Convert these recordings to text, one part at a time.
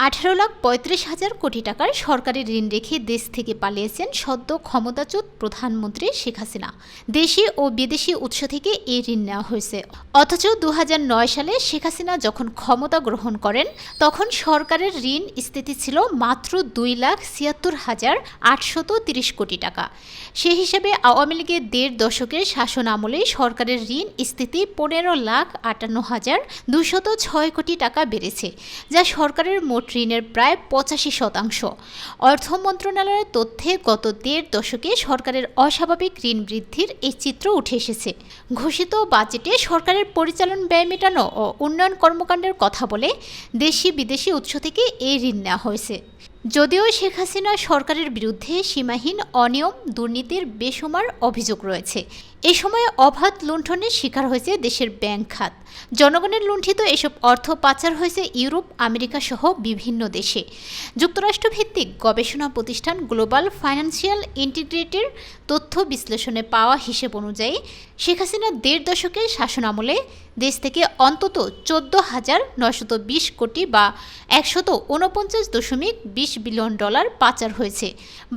18,35,000 কোটি টাকার সরকারি ঋণ রেখে দেশ থেকে পালিয়েছেন সদ্য ক্ষমতাচ্যুত প্রধানমন্ত্রী শেখ হাসিনা। দেশি ও বিদেশি উৎস থেকে এই ঋণ নেওয়া হয়েছে। অথচ 2009 সালে শেখ হাসিনা যখন ক্ষমতা গ্রহণ করেন তখন সরকারের ঋণ স্থিতি ছিল মাত্র 2,76,830 কোটি টাকা। সে হিসাবে আওয়ামী লীগের 1.5 দশকের শাসন আমলে সরকারের ঋণ স্থিতি 15,58,206 কোটি টাকা বেড়েছে, যা সরকারের মোট ঋণের প্রায় 85%। অর্থ মন্ত্রণালয়ের তথ্যে গত 1.5 দশকে সরকারের অস্বাভাবিক ঋণ বৃদ্ধির এই চিত্র উঠে এসেছে। ঘোষিত বাজেটে সরকারের পরিচালন ব্যয় মেটানো ও উন্নয়ন কর্মকাণ্ডের কথা বলে দেশি বিদেশি উৎস থেকে এই ঋণ নেওয়া হয়েছে। যদিও শেখ হাসিনা সরকারের বিরুদ্ধে সীমাহীন অনিয়ম, দুর্নীতির বেসুমার অভিযোগ রয়েছে, এ সময় অবাধ লুণ্ঠনের শিকার হয়েছে দেশের ব্যাংক খাত। জনগণের লুণ্ঠিত এসব অর্থ পাচার হয়েছে ইউরোপ, আমেরিকা সহ বিভিন্ন দেশে। যুক্তরাষ্ট্রভিত্তিক গবেষণা প্রতিষ্ঠান গ্লোবাল ফাইন্যান্সিয়াল ইন্টিগ্রেটের তথ্য বিশ্লেষণে পাওয়া হিসেব অনুযায়ী শেখ হাসিনা 1.5 দশকের শাসনামলে দেশ থেকে অন্তত 14,920 কোটি বা 149.20 বিলিয়ন ডলার পাচার হয়েছে।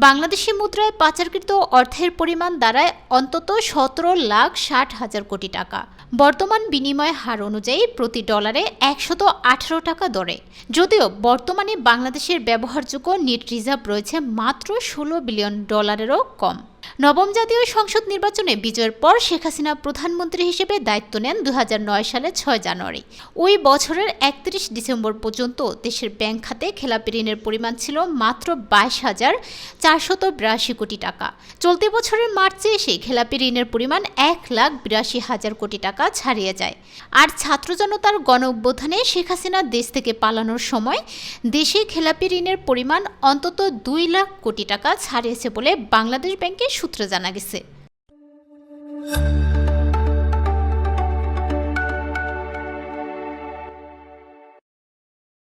বাংলাদেশি মুদ্রায় পাচারকৃত অর্থের পরিমাণ দাঁড়ায় অন্তত 17,60,000 কোটি টাকা। বর্তমান বিনিময় হার অনুযায়ী প্রতি ডলারে 118 টাকা দরে। যদিও বর্তমানে বাংলাদেশের ব্যবহারযোগ্য নেট রিজার্ভ রয়েছে মাত্র 16 বিলিয়ন ডলারেরও কম। নবম জাতীয় সংসদ নির্বাচনে বিজয়ের পর শেখ হাসিনা প্রধানমন্ত্রী হিসেবে দায়িত্ব নেন 2009 সালের 6 জানুয়ারি। ওই বছরের 31 ডিসেম্বর পর্যন্ত দেশের ব্যাংক খাতে খেলাপি ঋণের পরিমাণ ছিল মাত্র 22,482 কোটি টাকা। চলতি বছরের মার্চে এসে খেলাপি ঋণের পরিমাণ 1,82,000 কোটি টাকা ছাড়িয়ে যায়। আর ছাত্র জনতার গণ অভ্যুত্থানে শেখ হাসিনা দেশ থেকে পালানোর সময় দেশে খেলাপি ঋণের পরিমাণ অন্তত 2 লাখ কোটি টাকা ছাড়িয়েছে বলে বাংলাদেশ ব্যাংকের সূত্রে জানা গেছে।